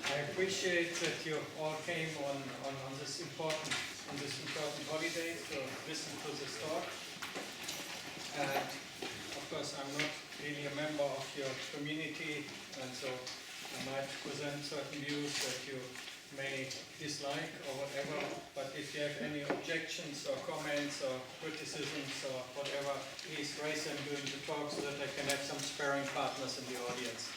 I appreciate that you all came on this important holiday to listen to this talk. And of course, I'm not really a member of your community, and so I might present certain views that you may dislike or whatever. But if you have any objections or comments or criticisms or whatever, please raise them during the talk so that I can have some sparring partners in the audience.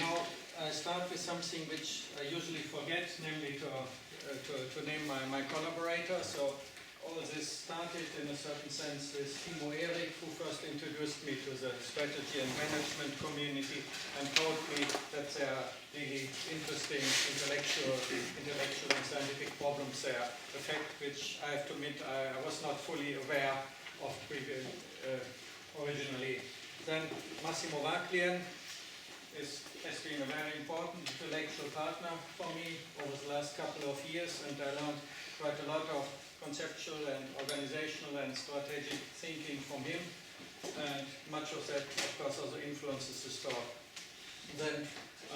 Now, I start with something which I usually forget, namely to name my collaborator. So all this started in a certain sense with Timo Erik, who first introduced me to the strategy and management community and told me that there are really interesting intellectual and scientific problems there. A fact which I have to admit I was not fully aware of originally. Then Massimo Vaglian has been a very important intellectual partner for me over the last couple of years, and I learned quite a lot of conceptual and organizational and strategic thinking from him, and much of that, of course, also influences this talk. Then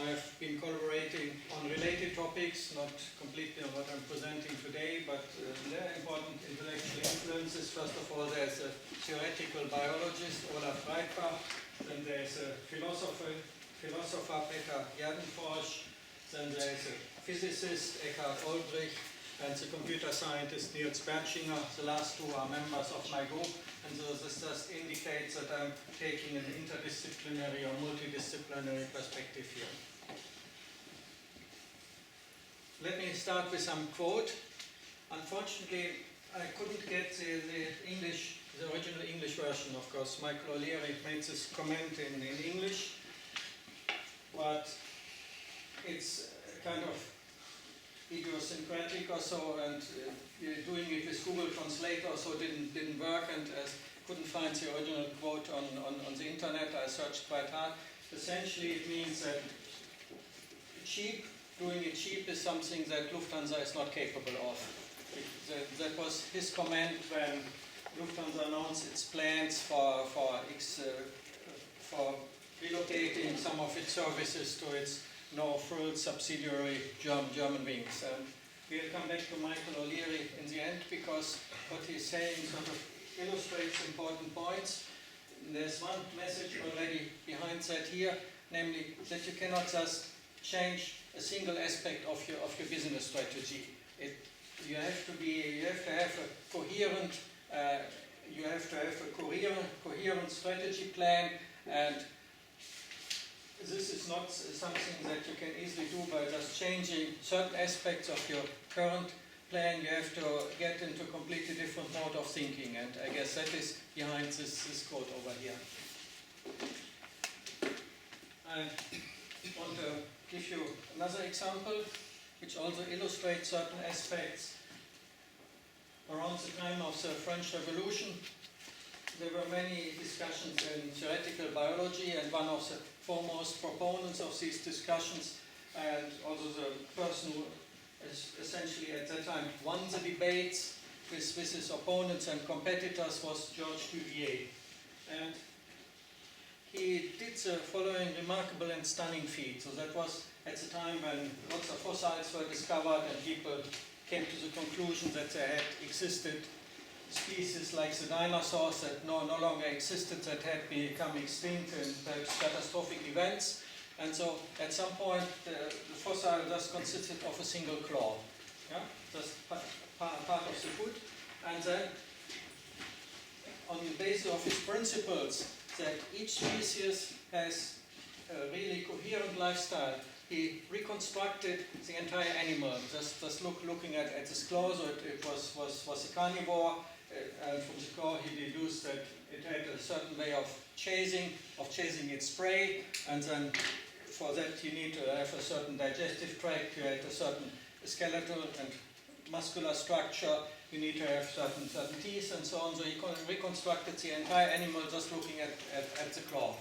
I've been collaborating on related topics, not completely on what I'm presenting today, but there are important intellectual influences. First of all, there's a theoretical biologist, Olaf Reitbach, then there's a philosopher Peter Jardenforsch, then there is a physicist, Eckhard Olbrich, and the computer scientist, Niels Bertschinger. The last two are members of my group, and so this just indicates that I'm taking an interdisciplinary or multidisciplinary perspective here. Let me start with some quote. Unfortunately, I couldn't get the original English version, of course. Michael O'Leary made this comment in English, but it's kind of idiosyncratic or so, and doing it with Google Translator so didn't work, and couldn't find the original quote on the internet. I searched quite hard. Essentially, it means that doing it cheap is something that Lufthansa is not capable of. That was his comment when Lufthansa announced its plans for relocating some of its services to its now full subsidiary German wings. And we'll come back to Michael O'Leary in the end, because what he's saying sort of illustrates important points. There's one message already behind that here, namely that you cannot just change a single aspect of your business strategy. You have to have a coherent strategy plan, and this is not something that you can easily do by just changing certain aspects of your current plan. You have to get into a completely different mode of thinking, and I guess that is behind this quote over here. I want to give you another example, which also illustrates certain aspects. Around the time of the French Revolution, there were many discussions in theoretical biology, and one of the foremost proponents of these discussions, and also the person who essentially at that time won the debates with his opponents and competitors, was Georges Cuvier. And he did the following remarkable and stunning feat. So that was at the time when lots of fossils were discovered and people came to the conclusion that there had existed species like the dinosaurs that no longer existed, that had become extinct in catastrophic events. And so at some point the fossil just consisted of a single claw, just part of the foot. And then on the basis of his principles that each species has a really coherent lifestyle, he reconstructed the entire animal, just looking at its claws. So it was a carnivore, and from the claw he deduced that it had a certain way of chasing its prey, and then for that you need to have a certain digestive tract, you had a certain skeletal and muscular structure, you need to have certain teeth and so on. So he reconstructed the entire animal just looking at the claw.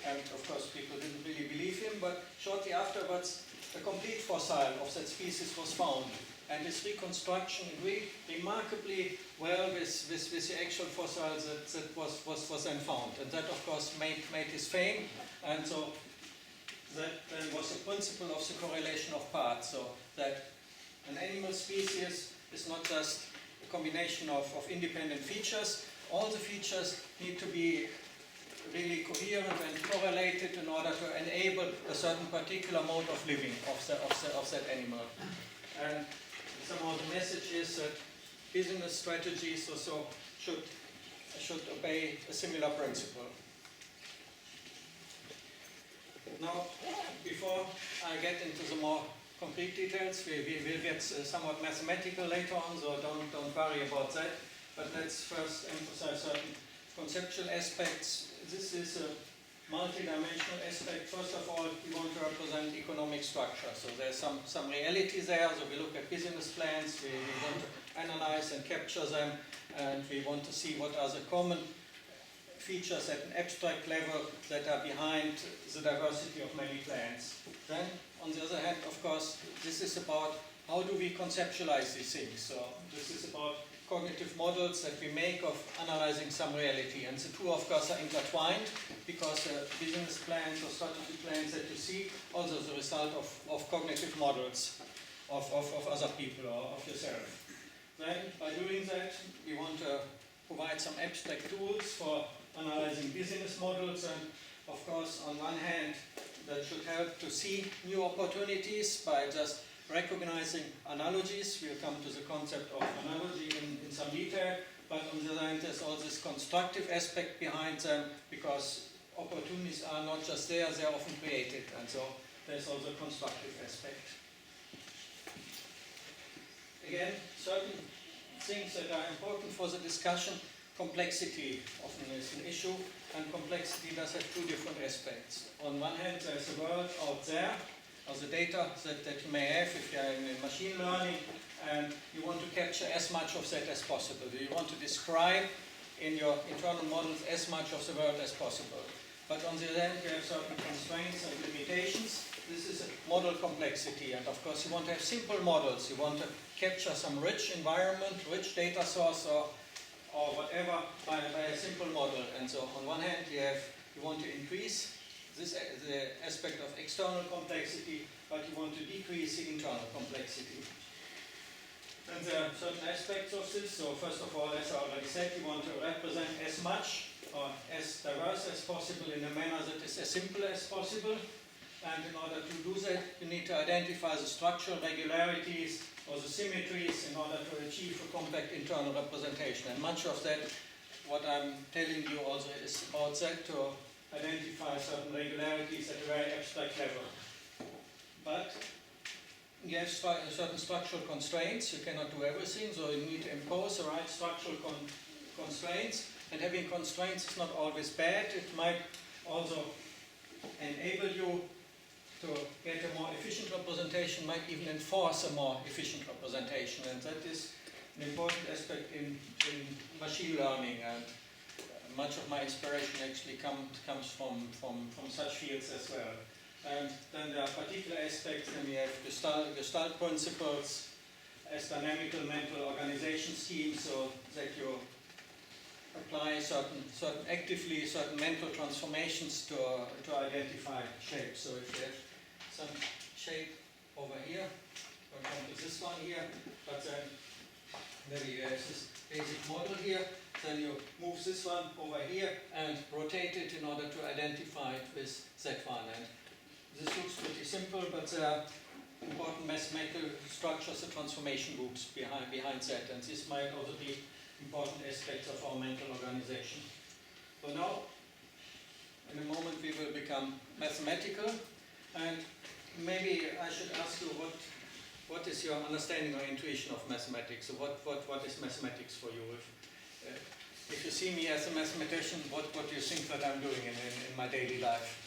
And of course people didn't really believe him, but shortly afterwards a complete fossil of that species was found. And this reconstruction agreed remarkably well with the actual fossil that was then found. And that of course made his fame. And so that then was the principle of the correlation of parts, so that an animal species is not just a combination of independent features. All the features need to be really coherent and correlated in order to enable a certain particular mode of living of that animal. And somehow the message is that business strategies also should obey a similar principle. Now, before I get into the more concrete details, we will get somewhat mathematical later on, so don't worry about that. But let's first emphasize certain conceptual aspects. This is a multi-dimensional aspect. First of all, we want to represent economic structure. So there's some reality there. So we look at business plans, we want to analyze and capture them, and we want to see what are the common features at an abstract level that are behind the diversity of many plans. Then, on the other hand, of course, this is about how do we conceptualize these things. So this is about cognitive models that we make of analyzing some reality. And the two, of course, are intertwined because business plans or strategy plans that you see also the result of cognitive models of other people or of yourself. Then, by doing that, we want to provide some abstract tools for analyzing business models. And, of course, on one hand, that should help to see new opportunities by just recognizing analogies. We'll come to the concept of analogy in some detail, but on the other hand there's also this constructive aspect behind them, because opportunities are not just there, they're often created, and so there's also a constructive aspect. Again, certain things that are important for the discussion. Complexity often is an issue, and complexity does have two different aspects. On one hand, there's a world out there, or the data that you may have if you're in machine learning, and you want to capture as much of that as possible. You want to describe in your internal models as much of the world as possible. But on the other hand, you have certain constraints and limitations. This is a model complexity, and of course you want to have simple models. You want to capture some rich environment, rich data source, or whatever by a simple model. And so on one hand you want to increase the aspect of external complexity, but you want to decrease the internal complexity. And there are certain aspects of this. So first of all, as I already said, you want to represent as much or as diverse as possible in a manner that is as simple as possible. And in order to do that, you need to identify the structural regularities or the symmetries in order to achieve a compact internal representation. And much of that, what I'm telling you also is about that, to identify certain regularities at a very abstract level. But you have certain structural constraints. You cannot do everything, so you need to impose the right structural constraints. And having constraints is not always bad. It might also enable you to get a more efficient representation, might even enforce a more efficient representation. And that is an important aspect in machine learning. And much of my inspiration actually comes from such fields as well. And then there are particular aspects. Then we have Gestalt principles as dynamical mental organization schemes, so that you apply certain mental transformations to identify shapes. So if you have some shape over here, we'll come to this one here, but then maybe you have this basic model here, then you move this one over here and rotate it in order to identify it with that one. And this looks pretty simple, but there are important mathematical structures, the transformation groups behind that, and this might also be important aspects of our mental organization. So now, in a moment, we will become mathematical, and maybe I should ask you what is your understanding or intuition of mathematics? So what is mathematics for you? If you see me as a mathematician, what do you think that I'm doing in my daily life?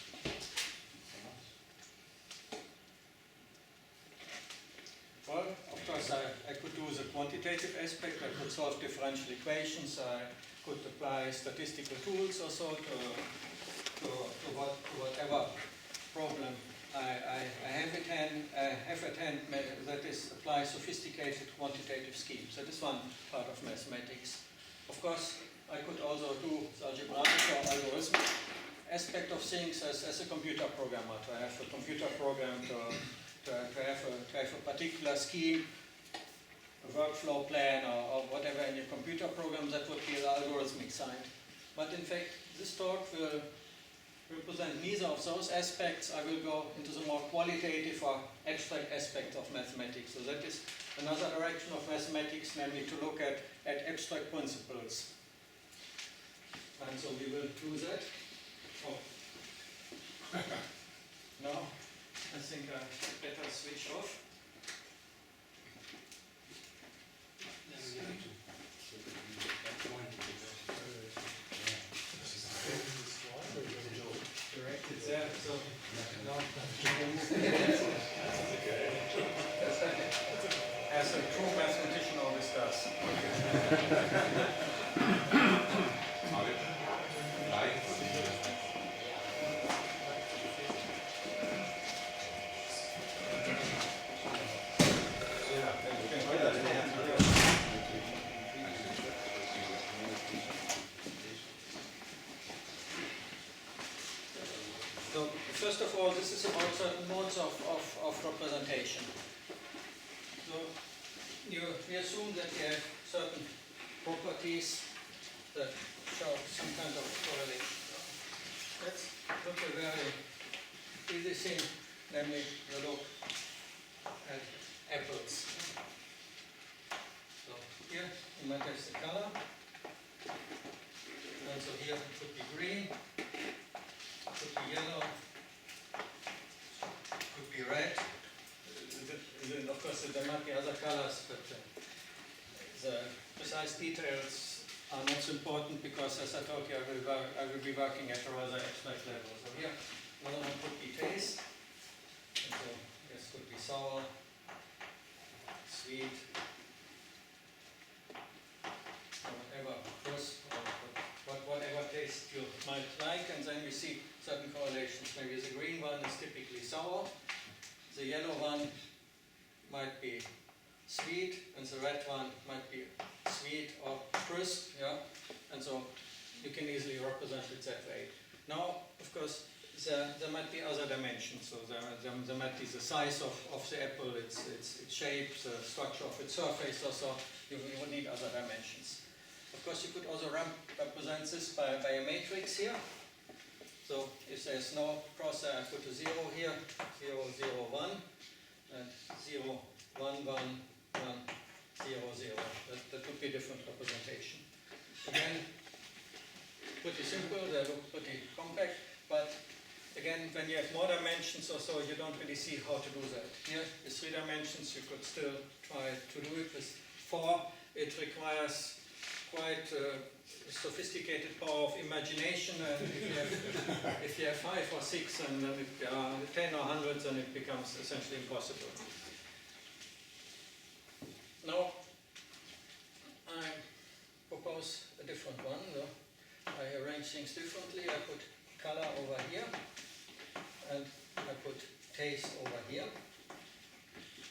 Well, of course, I could do the quantitative aspect. I could solve differential equations. I could apply statistical tools also to whatever problem I have at hand, that is, apply sophisticated quantitative schemes. That is one part of mathematics. Of course, I could also do algebraic or algorithmic aspect of things as a computer programmer, to have a computer program, to have a particular scheme, a workflow plan, or whatever in your computer program. That would be the algorithmic side. But in fact, this talk will represent neither of those aspects. I will go into the more qualitative or abstract aspects of mathematics. So that is another direction of mathematics, namely to look at abstract principles. And so we will do that. Oh. Now, I think I better switch off. Directed there, so now as a true mathematician always does. So first of all, this is about certain modes of representation. So we assume that we have certain properties that show some kind of correlation. Let's look at a very easy thing, namely we look at apples. So here you might have the color, and so here it could be green, could be yellow, could be red. Of course, there might be other colors, but the precise details are not so important because, as I told you, I will be working at a rather abstract level. So here, another one could be taste. And so this could be sour, sweet, or whatever, crisp, or whatever taste you might like. And then we see certain correlations. Maybe the green one is typically sour, the yellow one might be sweet, and the red one might be sweet or crisp, yeah? And so you can easily represent it that way. Now, of course, there might be other dimensions. So there might be the size of the apple, its shape, the structure of its surface, or so. You would need other dimensions. Of course, you could also represent this by a matrix here. So if there's no cross, I put a 0 here, 0, 0, 1, and 0, 1, 1, 1, 0, 0. That would be a different representation. Again, pretty simple, they look pretty compact, but again, when you have more dimensions or so, you don't really see how to do that. Here, with 3 dimensions, you could still try to do it. With 4, it requires quite sophisticated power of imagination, and if you have 5 or 6 and then 10 or 100, then it becomes essentially impossible. Now, I propose a different one. So I arrange things differently. I put color over here, and I put taste over here,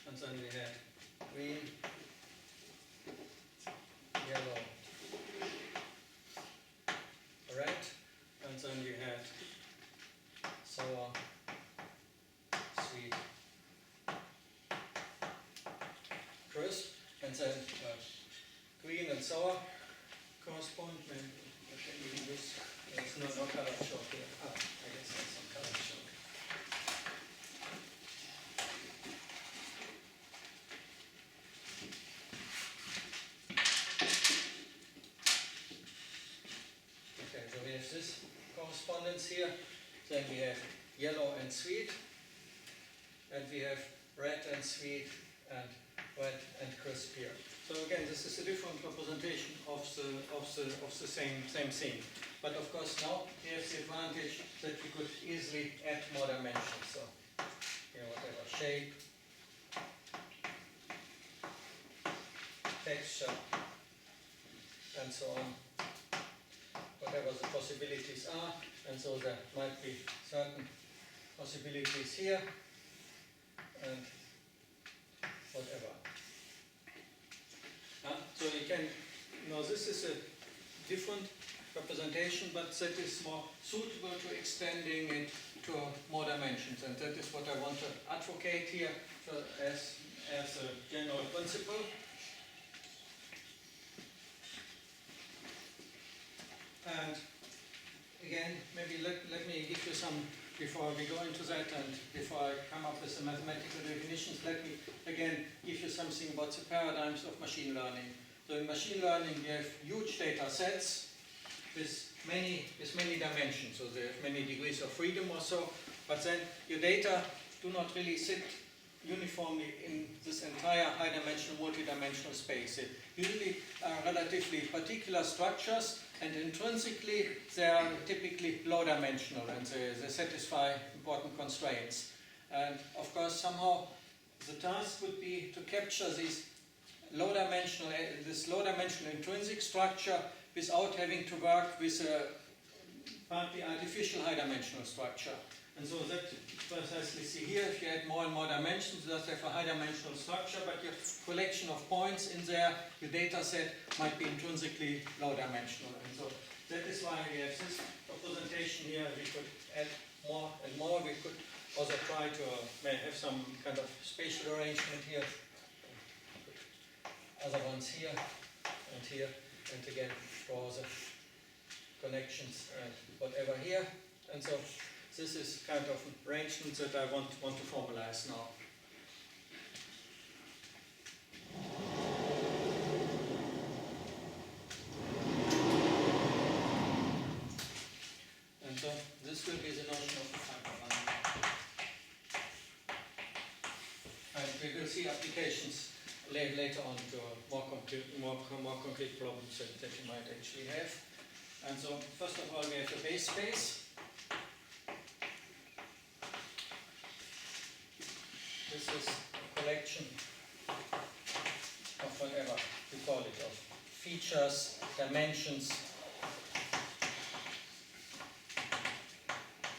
and then we had green, yellow, red, and then you had sour, sweet, crisp, and then green and sour correspond. There's no color shown here. I guess there's some color shown. Okay, so we have this correspondence here. Then we have yellow and sweet, and we have red and sweet, and red and crisp here. So again, this is a different representation of the same thing. But of course now we have the advantage that we could easily add more dimensions. So whatever shape, texture, and so on. Whatever the possibilities are, and so there might be certain possibilities here, and whatever. So you can, this is a different representation, but that is more suitable to extending it to more dimensions, and that is what I want to advocate here as a general principle. And again, maybe let me give you some, before we go into that and before I come up with the mathematical definitions, let me again give you something about the paradigms of machine learning. So in machine learning we have huge data sets with many dimensions, so they have many degrees of freedom or so, but then your data do not really sit uniformly in this entire high-dimensional, multi-dimensional space. They usually are relatively particular structures, and intrinsically they are typically low-dimensional, and they satisfy important constraints. And of course, somehow the task would be to capture this low-dimensional intrinsic structure without having to work with a partly artificial high-dimensional structure. And so that precisely see here, if you add more and more dimensions, you just have a high-dimensional structure, but your collection of points in there, your data set might be intrinsically low-dimensional. And so that is why we have this representation here. We could add more and more. We could also try to have some kind of spatial arrangement here. Other ones here, and again, draw the connections and whatever here. And so this is kind of arrangement that I want to formalize now. And so this will be the notion of hyperline. And we will see applications later on to more concrete problems that you might actually have. And so first of all we have the base space. This is a collection of whatever we call it, of features, dimensions,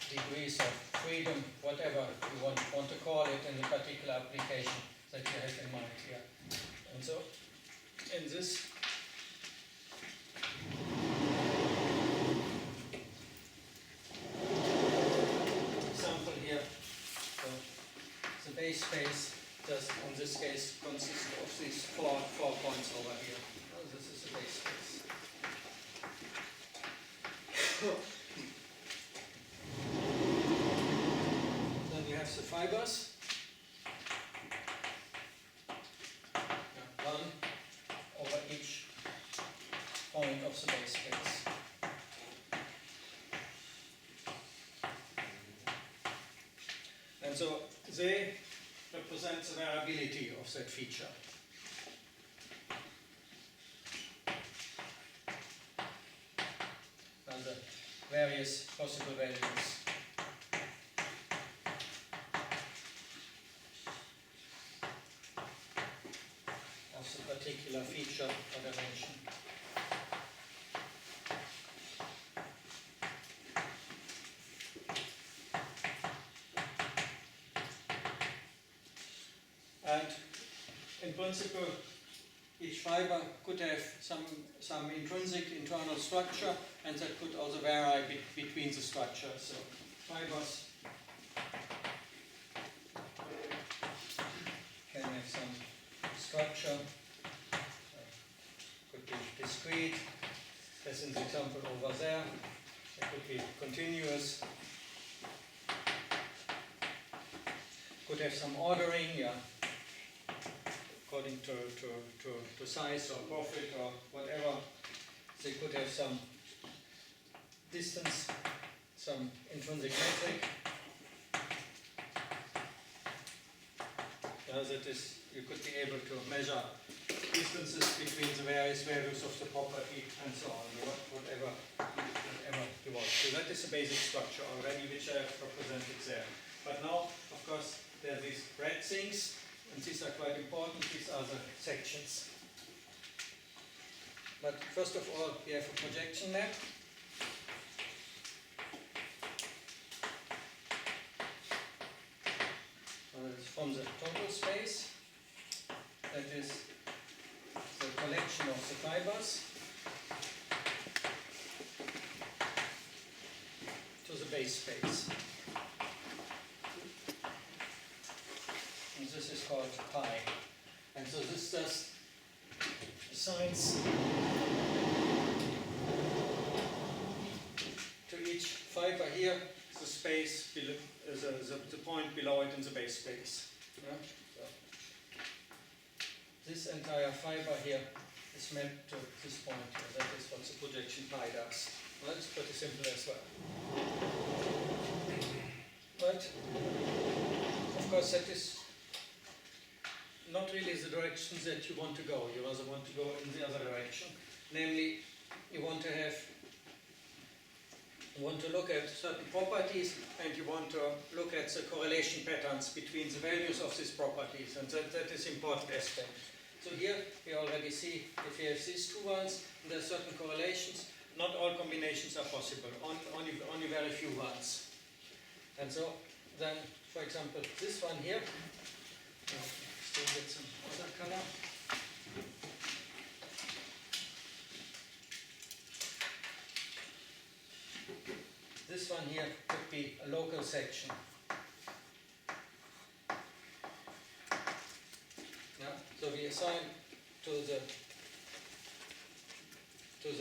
degrees of freedom, whatever you want to call it in the particular application that you have in mind here. And so in this example here, the base space just in this case consists of these four points over here. Oh, this is the base space. Then you have the fibers. One over each point of the base space. And so they represent the variability of that feature. And the various possible values of the particular feature or dimension. And in principle, each fiber could have some intrinsic internal structure, and that could also vary between the structures. So fibers can have some structure, could be discrete, as in the example over there. It could be continuous, could have some ordering, yeah, according to size or profit or whatever. They could have some distance, some intrinsic metric. That is, you could be able to measure distances between the various values of the property and so on, whatever you want. So that is the basic structure already, which I have represented there. But now, of course, there are these red things, and these are quite important. These are the sections. But first of all, we have a projection map. It's from the total space. That is the collection of the fibers. base space. And this is called pi. And so this just assigns to each fiber here the space, the point below it in the base space. Yeah? So this entire fiber here is mapped to this point here. That is what the projection pi does. Well, that's pretty simple as well. But, of course, that is not really the direction that you want to go. You also want to go in the other direction. Namely, you want to look at certain properties, and you want to look at the correlation patterns between the values of these properties, and that is important aspect. So here we already see if you have these two ones, and there are certain correlations. Not all combinations are possible, only very few ones. And so then, for example, this one here, still get some other color. This one here could be a local section. Yeah, so we assign to the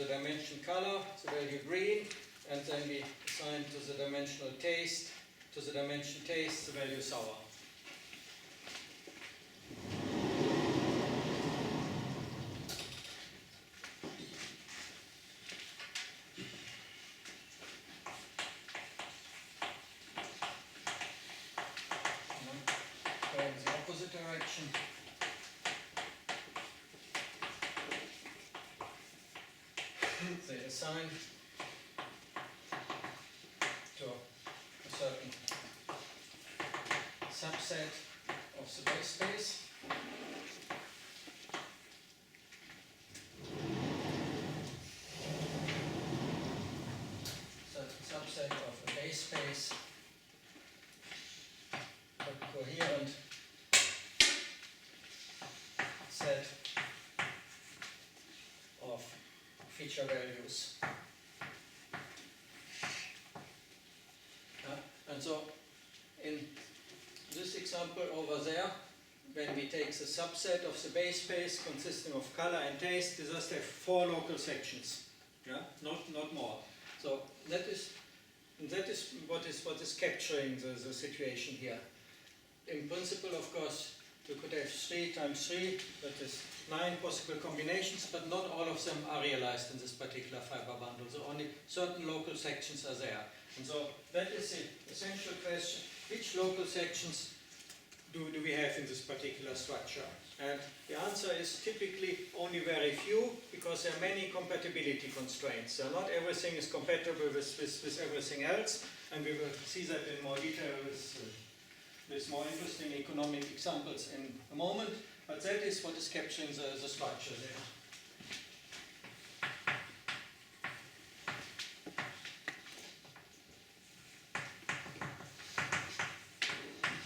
dimension color the value green, and then we assign to the dimensional taste, to the dimension taste, the value sour. Go in the opposite direction. They assign to a certain subset of the base space. Certain subset of the base space, a coherent set of feature values. And so in this example over there, when we take the subset of the base space consisting of color and taste, we just have 4 local sections, yeah, not more. So that is what is capturing the situation here. In principle, of course, you could have 3 times 3, that is 9 possible combinations, but not all of them are realized in this particular fiber bundle. So only certain local sections are there. And so that is the essential question: which local sections do we have in this particular structure? And the answer is typically only very few, because there are many compatibility constraints. So not everything is compatible with everything else, and we will see that in more detail with more interesting economic examples in a moment. But that is what is capturing the structure there.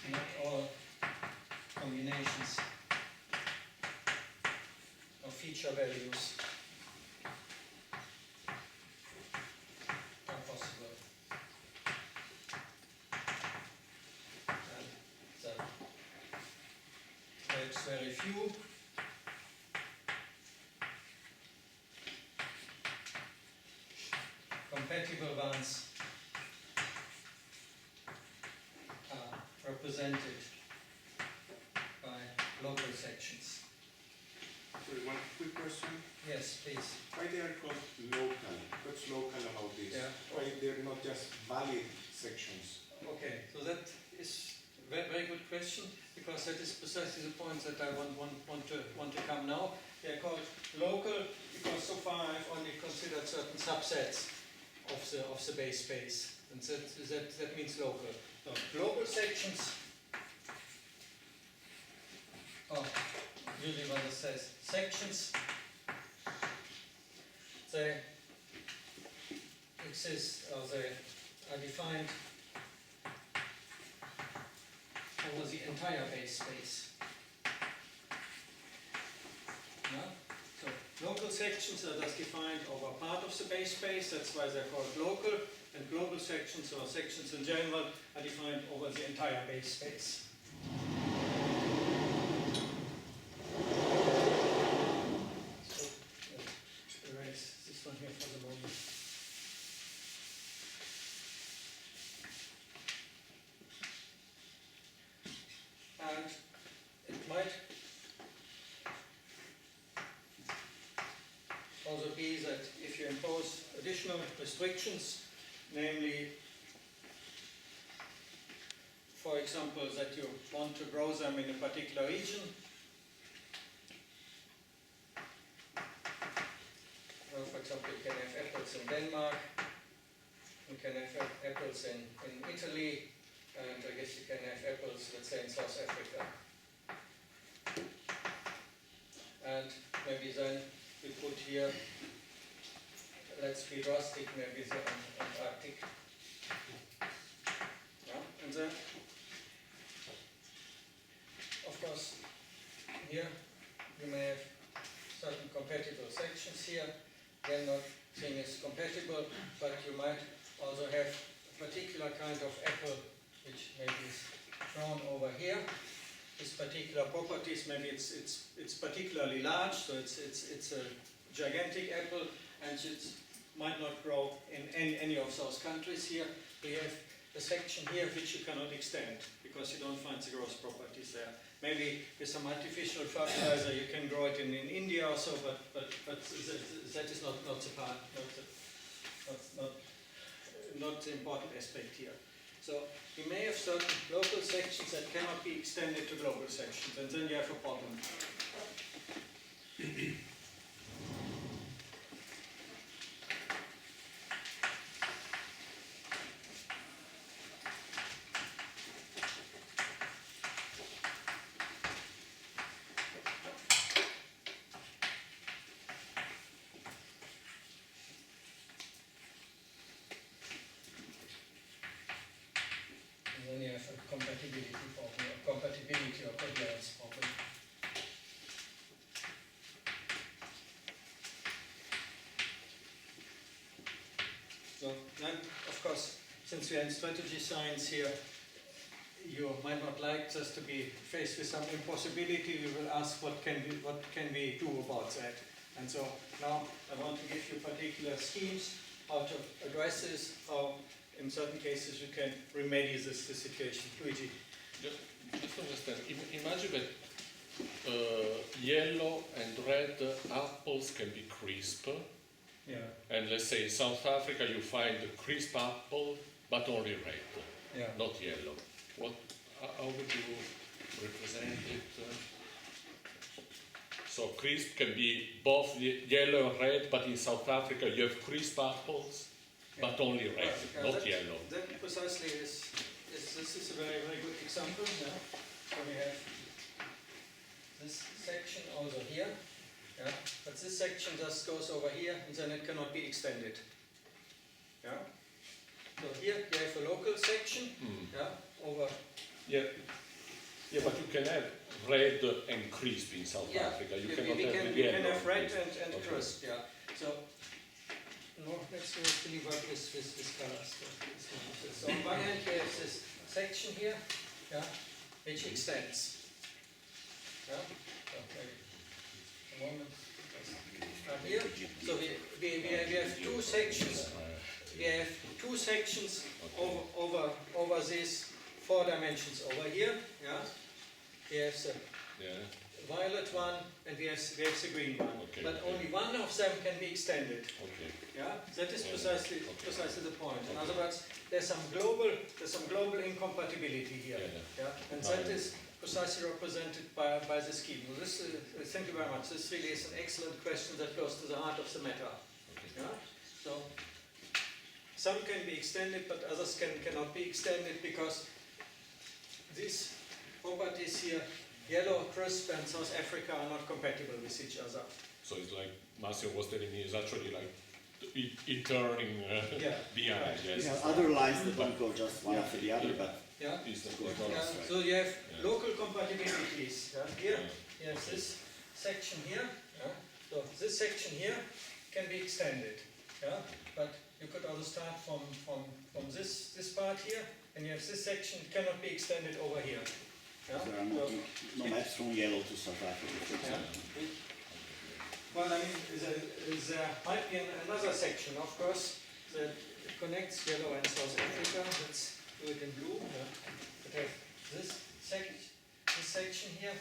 Not all combinations of feature values are possible. And perhaps very few. Compatible ones are represented by local sections. Sorry, one quick question. Yes, please. Why they are called local? What's local about this? Yeah. Why they're not just valid sections? Okay, so that is a very good question, because that is precisely the point that I want to come now. They are called local because so far I've only considered certain subsets of the base space, and that means local. So global sections, or usually what it says, sections, they exist, or they are defined over the entire base space. Yeah? So local sections are thus defined over part of the base space, that's why they're called local. and global sections, or sections in general, are defined over the entire base space. So, erase this one here for the moment. And it might also be that if you impose additional restrictions, namely, for example, that you want to grow them in a particular region, for example, you can have apples in Denmark, you can have apples in Italy, and I guess you can have apples, let's say, in South Africa. And maybe then we put here, let's be drastic, maybe the Antarctic. Yeah, and then, of course, here you may have certain compatible sections here. Then nothing is compatible, but you might also have a particular kind of apple which maybe is shown over here. This particular properties, maybe it's particularly large, so it's a gigantic apple, and it might not grow in any of those countries here. We have a section here which you cannot extend because you don't find the growth properties there. Maybe with some artificial fertilizer you can grow it in India or so, but that is not the part, not the important aspect here. So you may have certain local sections that cannot be extended to global sections, and then you have a problem. And then you have a compatibility problem, a compatibility or coherence problem. So then, of course, since we are in strategy science here, you might not like just to be faced with some impossibility. You will ask what can we do about that. And so now I want to give you particular schemes how to address this, how in certain cases you can remedy this situation. Luigi. Just understand. Imagine that yellow and red apples can be crisp. Yeah. And let's say in South Africa you find a crisp apple, but only red, Yeah. not yellow. How would you represent it? So crisp can be both yellow and red, but in South Africa you have crisp apples, but only red, not yellow. That precisely is this is a very, very good example. Yeah? So we have this section also here, yeah? But this section just goes over here, and then it cannot be extended. Yeah? So here you have a local section, yeah, over. Yeah, but you can have red and crisp in South Africa. You cannot have yellow. We can have red and crisp, yeah. So, no, let's really work with colors. So on one hand you have this section here, yeah, which extends. Yeah? So maybe a moment. Here, so we have two sections. We have two sections over these 4 dimensions over here. Yeah, we have the violet one and we have the green one. Okay, but only one of them can be extended. Okay. Yeah, that is precisely the point. In other words, there's some global incompatibility here. Yeah, and that is precisely represented by the scheme. Well, this, thank you very much. This really is an excellent question that goes to the heart of the matter. Okay. Yeah? So some can be extended, but others cannot be extended because these properties here, yellow, crisp, and South Africa are not compatible with each other. So it's like Massimo was telling me, it's actually like it turning behind. Right. Yes. Yeah, other lines that don't go just one after the other, but Yeah. Right. So you have local compatibilities. Yeah? Here, you have this section here. Yeah? So this section here can be extended. Yeah? But you could also start from this part here, and you have this section, it cannot be extended over here. Yeah? There are no maps from yellow to South Africa, for example. Well, I mean, there might be another section, of course, that connects yellow and South Africa. Let's do it in blue. Yeah. But have this section here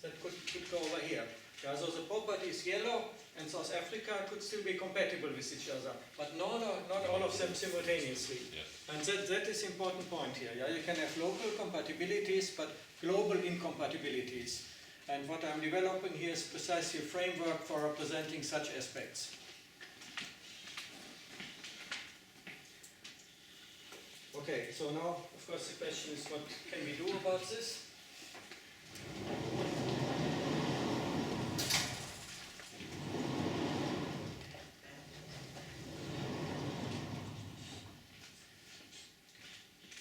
that could go over here. Yeah, so the property is yellow, and South Africa could still be compatible with each other, but not all of them simultaneously. Yes. And that is important point here. Yeah, you can have local compatibilities, but global incompatibilities. And what I'm developing here is precisely a framework for representing such aspects. Okay, so now, of course, the question is, what can we do about this?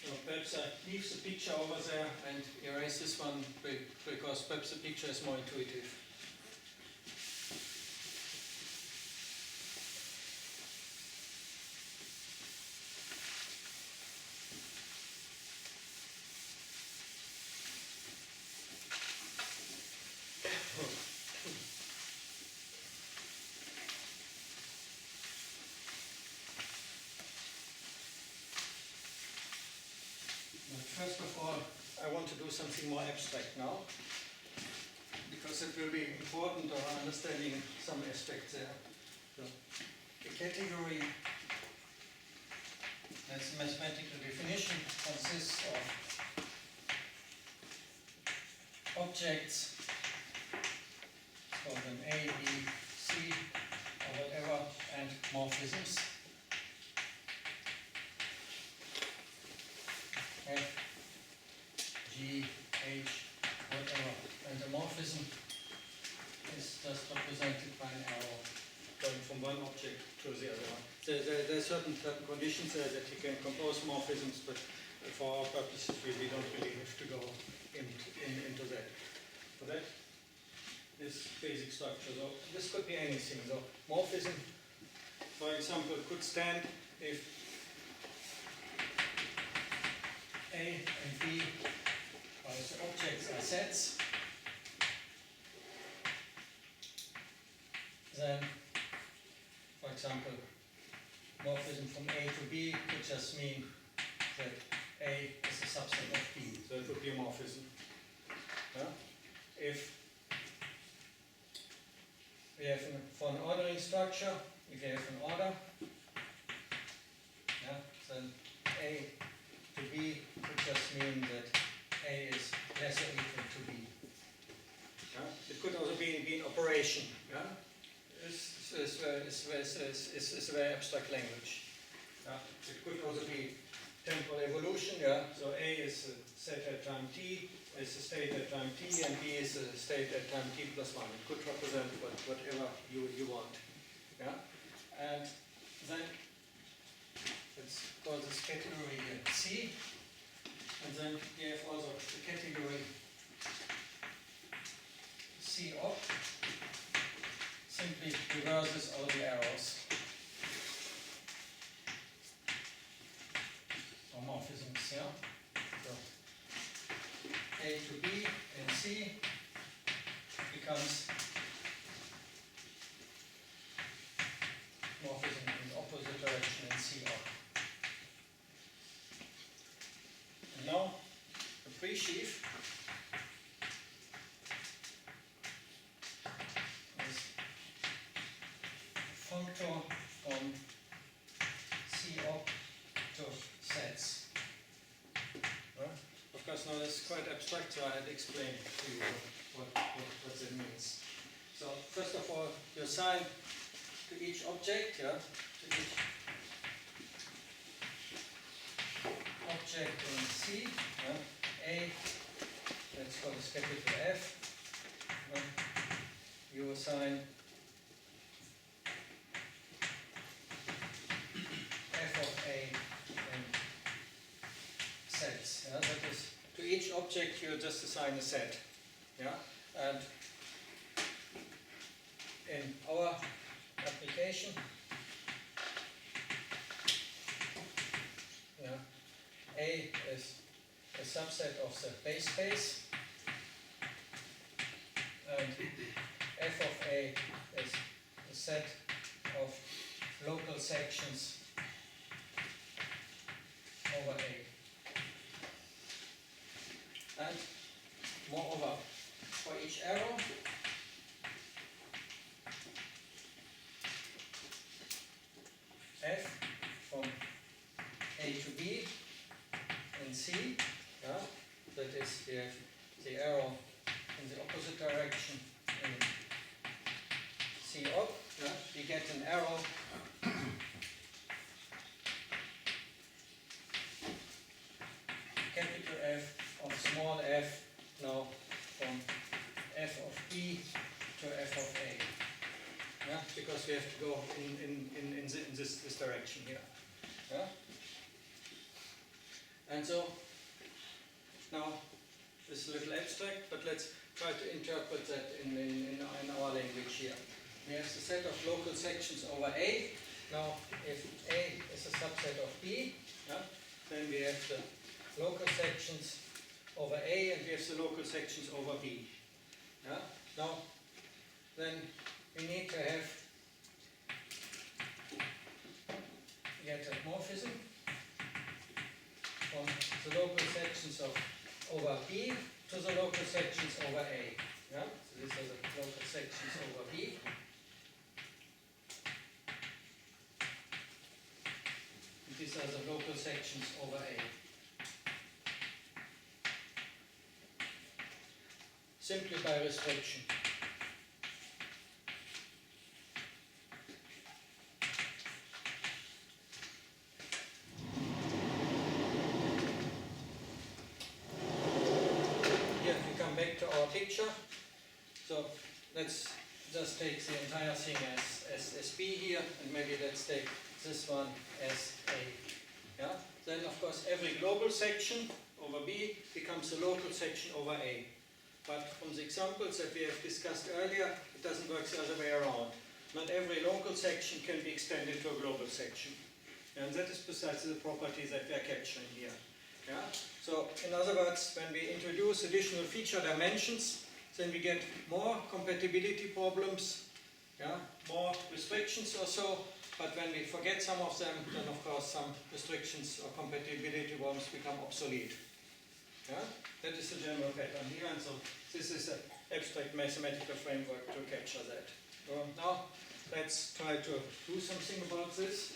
So perhaps I leave the picture over there and erase this one because perhaps the picture is more intuitive. First of all, I want to do something more abstract now, because it will be important for understanding some aspects there. So, the category, that's the mathematical definition, consists of objects called an A, B, C, or whatever, and morphisms. F, G, H, whatever. And the morphism is just represented by an arrow going from one object to the other one. There are certain conditions there that you can compose morphisms, but for our purposes we don't really have to go into that. For that, this basic structure. So this could be anything. So morphism, for example, could stand if A and B, as the objects are sets, then, for example, morphism from A to B could just mean that A is a subset of B, so it would be a morphism. Yeah? If we have for an ordering structure, if you have an order, yeah, then A to B could just mean that A is less or equal to B. Yeah? It could also be an operation. Yeah? It's a very abstract language. Yeah? It could also be temporal evolution. Yeah? So A is a set at time t, is a state at time t, and B is a state at time t plus 1. It could represent whatever you want. Yeah? And then let's call this category C, and then we have also the category C op, simply reverses all the arrows, or morphisms, yeah? So A to B and C becomes morphism in the opposite direction in C op. Now, the pre-sheaf is functor from C op to sets. Right? Of course, now that's quite abstract, so I had explained to you what that means. So, first of all, you assign to each object, yeah, to each object in C, A, let's call this capital F. You assign F of A in sets. Yeah? That is, to each object you just assign a set. Yeah? And in our application, Yeah. A is a subset of the base space, and f of A is a set of local sections over A. And moreover, for each arrow, f from A to B in C, yeah, that is we have the arrow in the opposite direction in C op, yeah, we get an arrow capital F of small f now from f of B to f of A. Yeah, because we have to go in this direction here. Yeah? And so now this is a little abstract, but let's try to interpret that in our language here. We have the set of local sections over A. Now if A is a subset of B, yeah, then we have the local sections over A and we have the local sections over B. Yeah? Now then we need to have get a morphism from the local sections of over B to the local sections over A. Yeah? So these are the local sections over B. And these are the local sections over A. Simply by restriction. Back to our picture. So let's just take the entire thing as B here, and maybe let's take this one as A. Yeah? Then of course every global section over B becomes a local section over A. But from the examples that we have discussed earlier, it doesn't work the other way around. Not every local section can be extended to a global section. And that is precisely the property that we are capturing here. Yeah? So, in other words, when we introduce additional feature dimensions, then we get more compatibility problems, yeah? More restrictions or so, but when we forget some of them, then of course some restrictions or compatibility problems become obsolete. Yeah? That is the general pattern here, and so this is an abstract mathematical framework to capture that. So now, let's try to do something about this.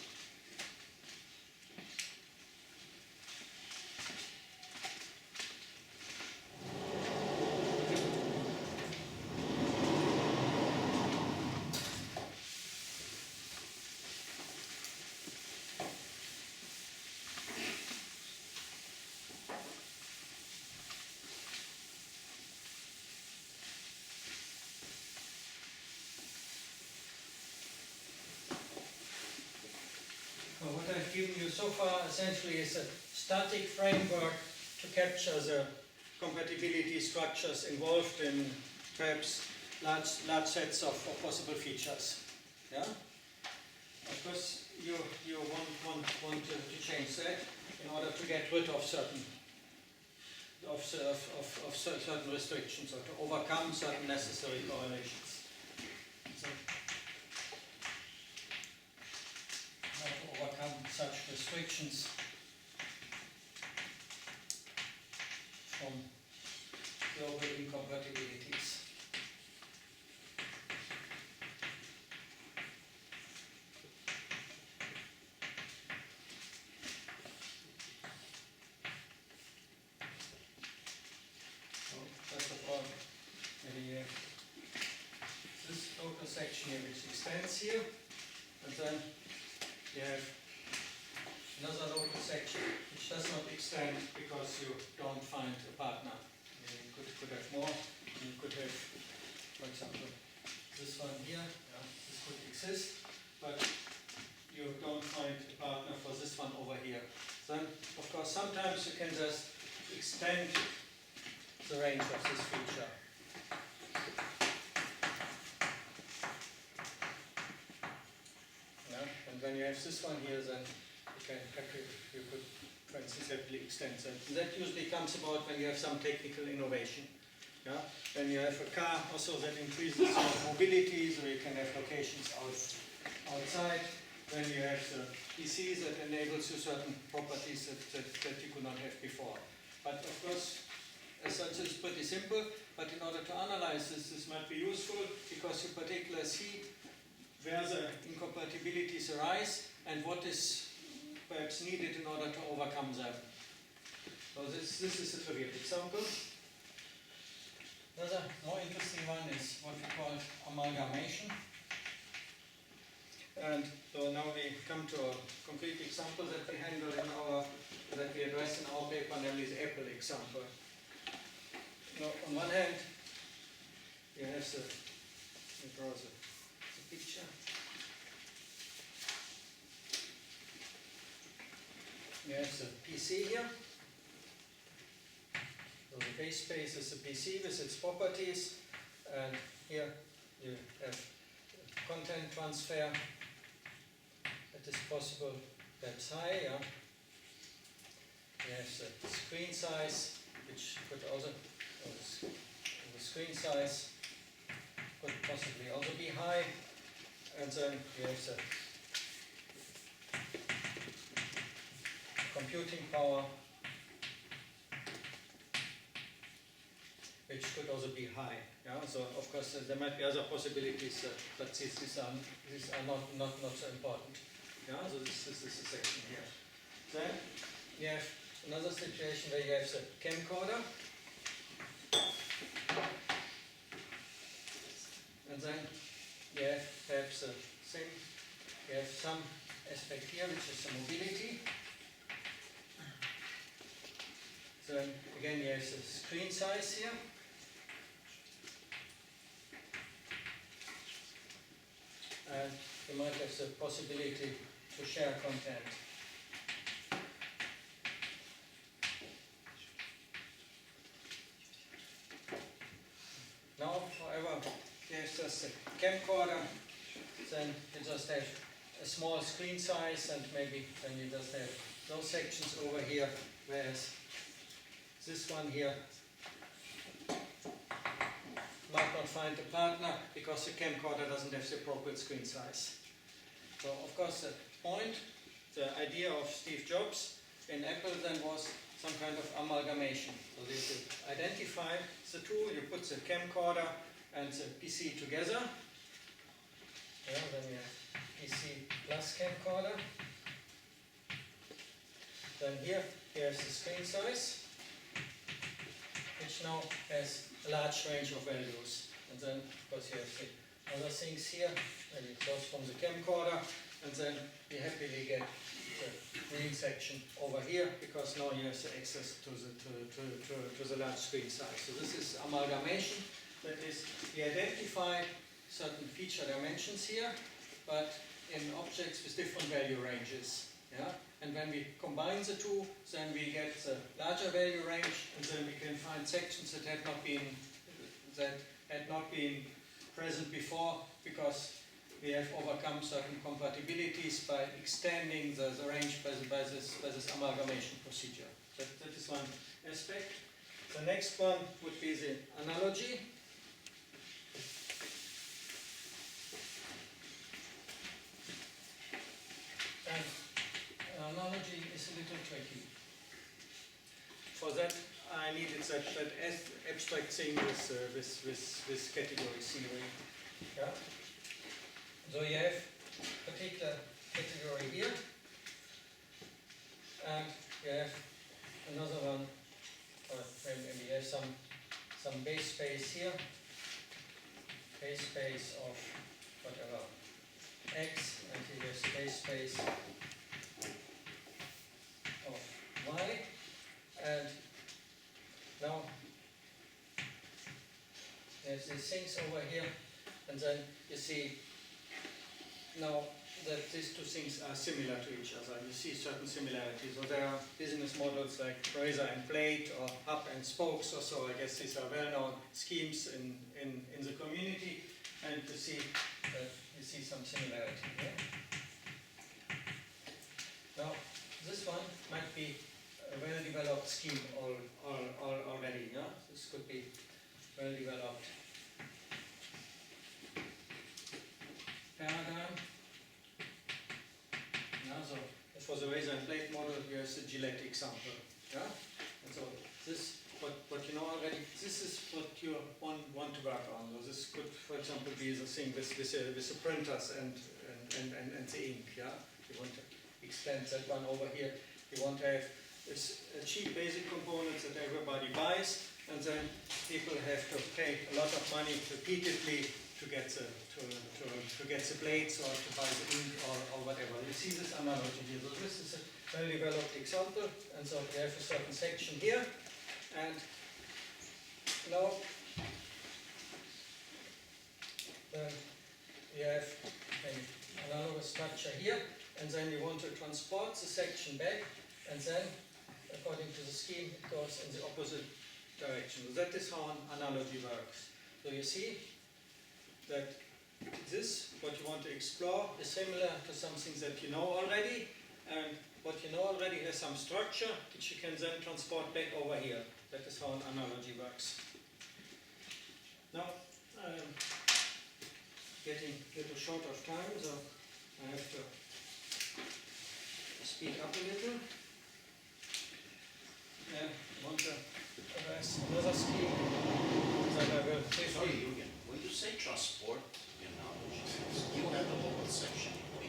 What I've given you so far essentially is a static framework to capture the compatibility structures involved in perhaps large sets of possible features. Yeah? Of course, you want to change that in order to get rid of certain restrictions or to overcome certain necessary correlations. So, to overcome such restrictions from global incompatibilities. So, first of all, maybe this local section here which extends here, and then you have another local section which does not extend because you don't find a partner. You could have more. You could have, for example, this one here. Yeah, this could exist, but you don't find a partner for this one over here. Then, of course, sometimes you can just extend the range of this feature. When you have this one here, then you you could, for instance, happily extend that. And that usually comes about when you have some technical innovation. Yeah? When you have a car also that increases your mobility, so you can have locations outside. When you have the PCs that enables you certain properties that you could not have before. But of course, as such it's pretty simple, but in order to analyze this might be useful because you particularly see where the incompatibilities arise and what is perhaps needed in order to overcome them. So this is a trivial example. Another more interesting one is what we call amalgamation. And so now we come to a concrete example that we handle that we address in our paper, namely the Apple example. Now, on one hand, you have let me draw the picture. You have the PC here. So the base space is the PC with its properties, and here you have content transfer that is possible, that's high. Yeah. You have the screen size, which could also, the screen size could possibly also be high, and then you have the computing power, which could also be high. Yeah? So of course there might be other possibilities, but these are not so important. Yeah? So this is the section here. Then you have another situation where you have the camcorder, and then you have perhaps the same. You have some aspect here, which is the mobility. Then again, you have the screen size here. And you might have the possibility to share content. Now, however, there's just a camcorder, then you just have a small screen size, and maybe then you just have those sections over here, whereas this one here might not find a partner because the camcorder doesn't have the appropriate screen size. So of course the point, the idea of Steve Jobs in Apple then was some kind of amalgamation. So they could identify the two, you put the camcorder and the PC together. Yeah, then you have PC plus camcorder. Then here you have the screen size, which now has a large range of values. And then, of course, you have the other things here, maybe those from the camcorder, and then you happily get the green section over here, because now you have the access to the large screen size. So this is amalgamation. That is, we identify certain feature dimensions here, but in objects with different value ranges. Yeah? And when we combine the two, then we get the larger value range, and then we can find sections that had not been present before, because we have overcome certain compatibilities by extending the range by this amalgamation procedure. That is one aspect. The next one would be the analogy. And analogy is a little tricky. For that, I needed that abstract thing with category theory. Yeah? So you have a particular category here, and you have another one, or maybe you have some base space here, base space of whatever x, and here you have space space of y, and now there's these things over here, and then you see now that these two things are similar to each other. You see certain similarities. So there are business models like razor and blade, or hub and spokes or so. I guess these are well-known schemes in the community, and you see some similarity here. Now, this one might be a well-developed scheme already, yeah? This could be well-developed paradigm. Yeah, so this was a razor and blade model, here's the Gillette example, yeah? And so this, what you know already, this is what you want to work on. So this could, for example, be the thing with the printers and the ink, yeah? You want to extend that one over here. You want to have cheap basic components that everybody buys, and then people have to pay a lot of money repeatedly to get the blades or to buy the ink or whatever. You see this analogy here. So this is a well-developed example, and so we have a certain section here, and now then we have an analogous structure here, and then you want to transport the section back, and then according to the scheme it goes in the opposite direction. So that is how an analogy works. So you see that this, what you want to explore, is similar to something that you know already, and what you know already has some structure which you can then transport back over here. That is how an analogy works. Now, I'm getting a little short of time, so I have to speed up a little. I want to address another scheme that I will briefly. Sorry, Jürgen, when you say transport your knowledge, you have a local section in B.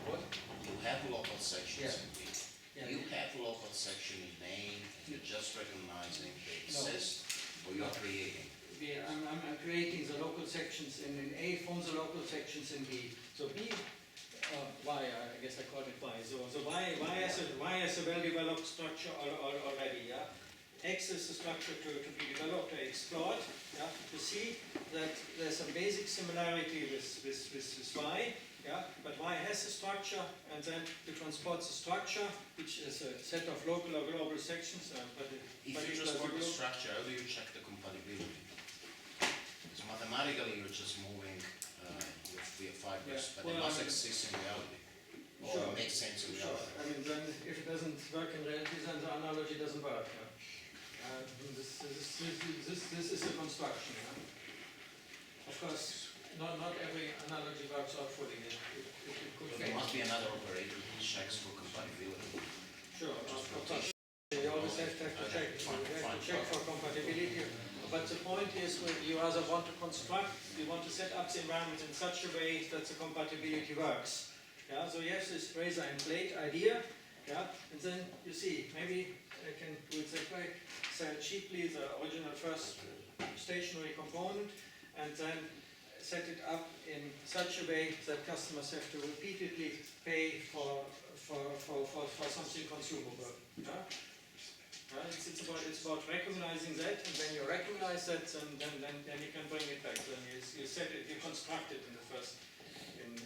What? You have local sections Yeah. in B. Yeah. You have local section in name, and you're just recognizing they No. exist, or you're creating. I'm creating the local sections in A from the local sections in B. So B, Y, I guess I call it Y. So Y has a well-developed structure already. Yeah. X is the structure to be developed or explored. Yeah. To see that there's some basic similarity with Y. Yeah. But Y has a structure, and then you transport the structure, which is a set of local or global sections. If you transport the structure, how do you check the compatibility? So mathematically, you're just moving your fibers, Yeah. but Well, it must I mean- exist in reality, or Sure. make sense in Sure. reality. I mean, then if it doesn't work in reality, then the analogy doesn't work. Yeah. This is a construction. Yeah. Of course, not every analogy works out fully. It could But there fail. must be another operator who checks for compatibility. Sure, Just of for course. You always have to check. You have to check for compatibility. But the point is, when you either want to construct, you want to set up the environment in such a way that the compatibility works. Yeah, so you have this razor and blade idea, yeah, and then you see, maybe I can do it that way, sell cheaply the original first stationary component, and then set it up in such a way that customers have to repeatedly pay for something consumable. Yeah? It's about recognizing that, and when you recognize that, then you can bring it back. Then you set it, you construct it in the first in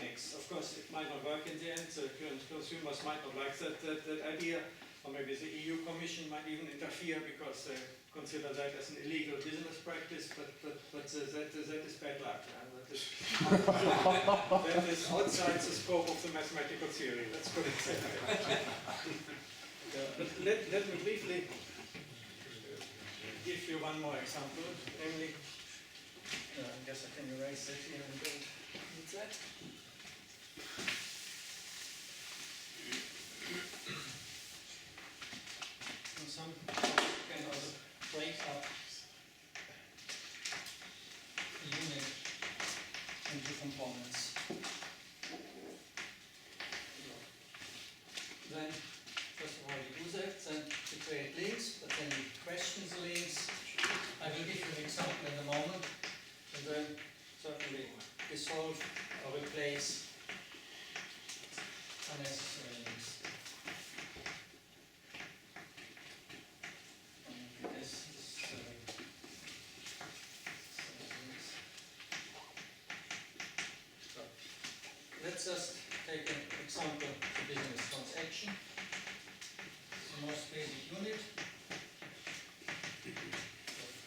X. Of course, it might not work in the end. So consumers might not like that idea, or maybe the EU Commission might even interfere because they consider that as an illegal business practice. But that is bad luck. Yeah? That is outside the scope of the mathematical theory. Let's put it that way. But let me briefly give you one more example. Namely, I guess I can erase that here and don't need that. And some can also break up the unit into components. Then, first of all, you do that, then you create links, but then you question the links. I will give you an example in a moment, and then certainly dissolve or replace unnecessary links. So, let's just take an example of business transaction. The most basic unit.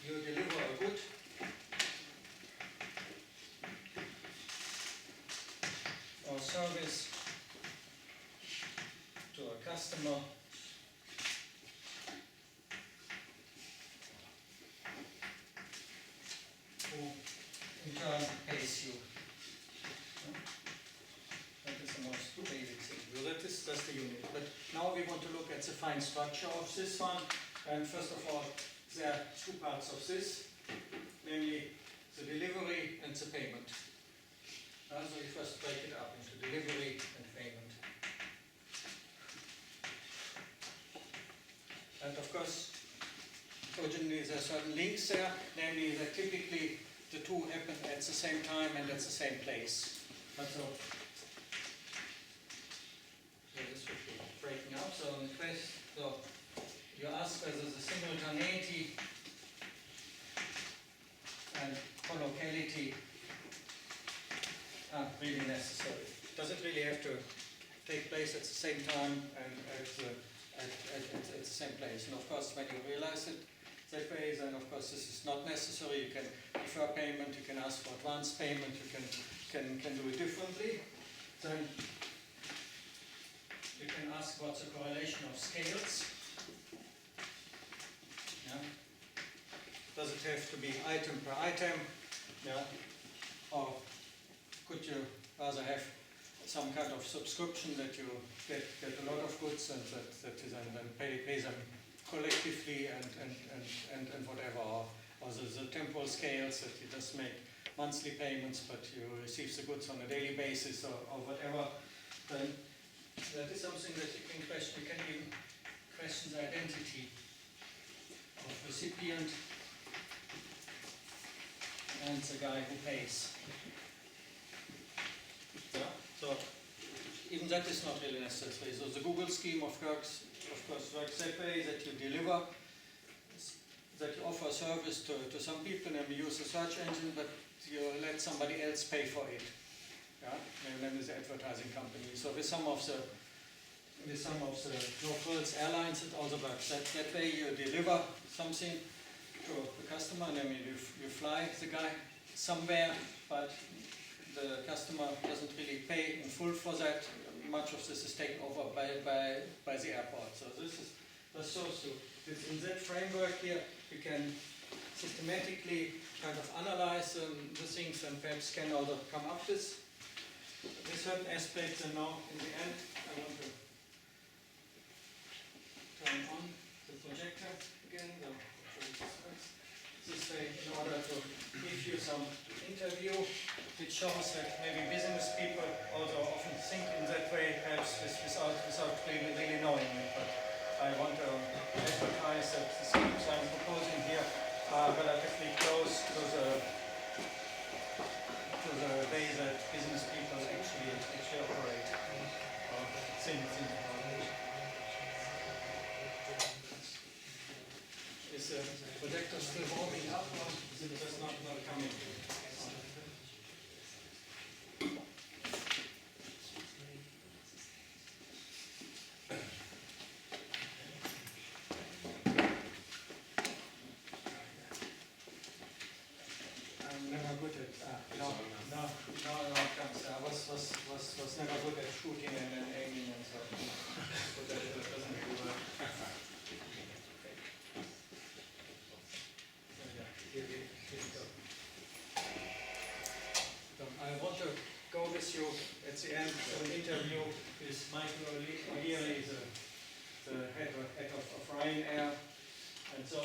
You deliver a good or service to a customer. customer who in turn pays you. That is the most basic thing. So that's the unit. But now we want to look at the fine structure of this one. And first of all, there are two parts of this, namely the delivery and the payment. So we first break it up into delivery and payment. And of course, originally there are certain links there, namely that typically the two happen at the same time and at the same place. But so this should be breaking up. So in question, so you ask whether the simultaneity and colloquiality are really necessary. Does it really have to take place at the same time and at the same place? And of course, when you realize it that way, then of course this is not necessary. You can defer payment, you can ask for advance payment, you can do it differently. Then you can ask what's the correlation of scales. Yeah. Does it have to be item per item? Yeah. Or could you rather have some kind of subscription that you get a lot of goods and that is then pay them collectively and whatever, or the temporal scales that you just make monthly payments but you receive the goods on a daily basis or whatever, then that is something that you can question. You can even question the identity of recipient and the guy who pays. Yeah? So even that is not really necessary. So the Google scheme of course works that way, that you deliver, that you offer a service to some people and you use a search engine, but you let somebody else pay for it. Yeah? And then the advertising company. So with some of the locals, airlines, it also works. That way you deliver something to the customer, and then you fly the guy somewhere, but the customer doesn't really pay in full for that. Much of this is taken over by the airport. So this shows you. In that framework here, you can systematically kind of analyze the things and perhaps can also come up with certain aspects. And now, in the end, I want to turn on the projector again. This way, in order to give you some interview, it shows that maybe business people also often think in that way, perhaps without really knowing it. But I want to advertise that the schemes I'm proposing here are relatively close to the way that business people actually operate or think about it. Is the projector still warming up or is it just not coming? I'm never good at no, it comes. I was never good at shooting and then aiming and so that doesn't really work. Here we go. So I want to go with you at the end of an interview with Michael O'Leary, the head of Ryanair. And so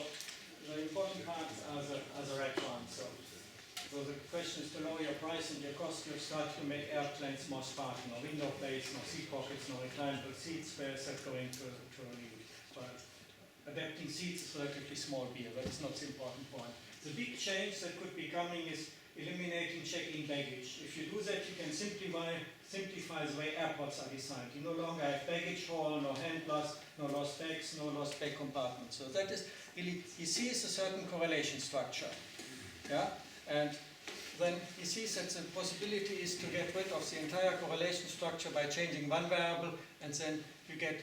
the important parts are the red ones. So the question is to lower your price and your cost. You start to make airplanes more spartan. No window plates, no seat pockets, no reclinable seats. Where is that going to lead? But adapting seats is a relatively small beer. That's not the important point. The big change that could be coming is eliminating check-in baggage. If you do that, you can simplify the way airports are designed. You no longer have baggage hall, no handlers, no lost bags, no lost bag compartments. So that is really, he sees a certain correlation structure. Yeah? And then he sees that the possibility is to get rid of the entire correlation structure by changing one variable, and then you get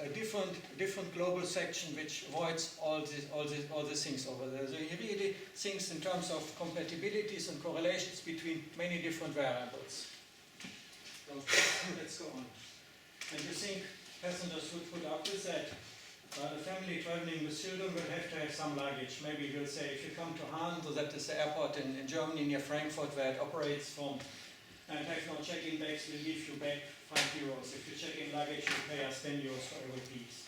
a different global section which avoids all these things over there. So he really thinks in terms of compatibilities and correlations between many different variables. So let's go on. And you think passengers would put up with that. The family traveling with children will have to have some luggage. Maybe we'll say if you come to Hahn, so that is the airport in Germany near Frankfurt where it operates from, and have no check-in bags, we'll give you back €5. If you check in luggage, you pay us €10 for every piece.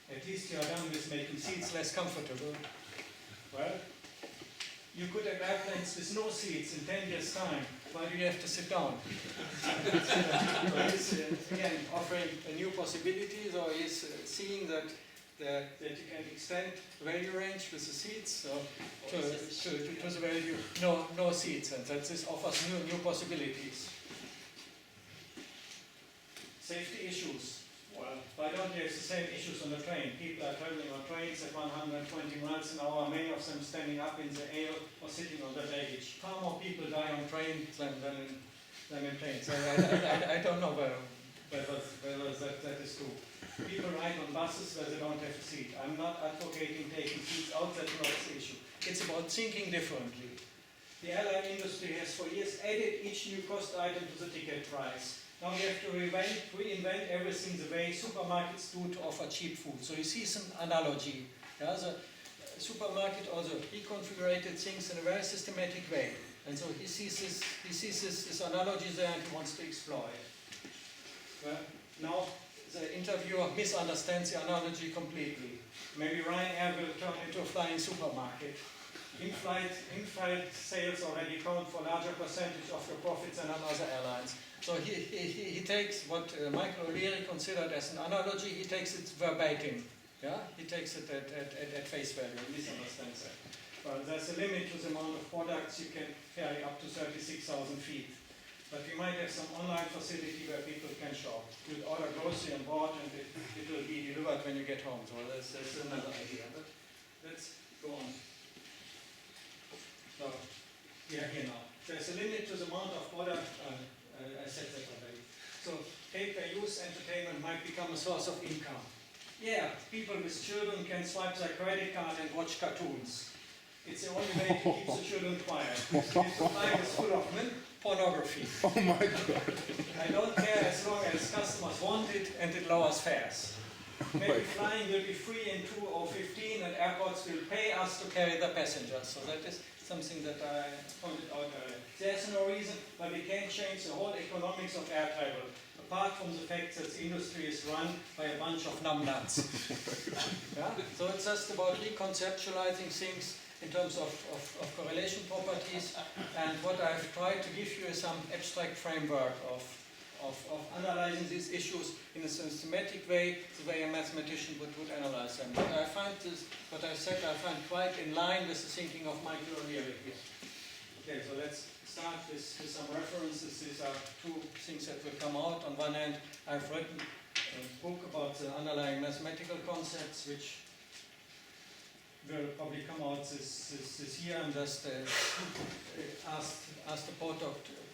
At least you are done with making seats less comfortable. Well, you could have airplanes with no seats in 10 years' time. Why do you have to sit down? So he's again offering a new possibilities, or he's seeing that you can extend value range with the seats to the value no seats, and that this offers new possibilities. Safety issues. Well, why don't you have the same issues on the train? People are traveling on trains at 120 miles an hour, many of them standing up in the aisle or sitting on the baggage. Far more people die on trains than in planes. I don't know whether that is true. People ride on buses where they don't have a seat. I'm not advocating taking seats out, that's not the issue. It's about thinking differently. The airline industry has for years added each new cost item to the ticket price. Now we have to reinvent everything the way supermarkets do to offer cheap food. So you see some analogy. Yeah? The supermarket also reconfigured things in a very systematic way. And so he sees this analogy there and he wants to explore it. Well, now the interviewer misunderstands the analogy completely. Maybe Ryanair will turn into a flying supermarket. In-flight sales already count for a larger percentage of your profits than on other airlines. So he takes what Michael O'Leary considered as an analogy, he takes it verbatim. Yeah? He takes it at face value, he misunderstands that. Well, there's a limit to the amount of products you can carry up to 36,000 feet. But we might have some online facility where people can shop. You'll order grocery on board and it will be delivered when you get home. So that's another idea. But let's go on. So, yeah, here now. There's a limit to the amount of product. I said that already. So, pay-per-use entertainment might become a source of income. Yeah, people with children can swipe their credit card and watch cartoons. It's the only way to keep the children quiet. If the flight is full of pornography. Oh my God. I don't care as long as customers want it and it lowers fares. Maybe flying will be free in 2015 and airports will pay us to carry the passengers. So that is something that I pointed out earlier. There's no reason why we can't change the whole economics of air travel, apart from the fact that the industry is run by a bunch of numbnuts. Yeah? So it's just about reconceptualizing things in terms of correlation properties, and what I've tried to give you is some abstract framework of analyzing these issues in a systematic way, the way a mathematician would analyze them. But I find this, what I said, I find quite in line with the thinking of Michael O'Leary here. Okay, so let's start with some references. These are two things that will come out. On one hand, I've written a book about the underlying mathematical concepts, which will probably come out this year, and just asked the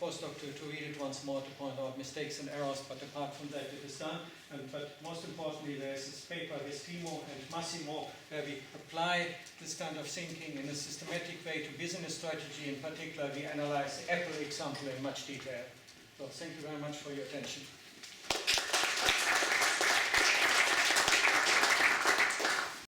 postdoc to read it once more to point out mistakes and errors, but apart from that it is done. But most importantly, there is this paper with Timo and Massimo where we apply this kind of thinking in a systematic way to business strategy. In particular, we analyze the Apple example in much detail. So thank you very much for your attention.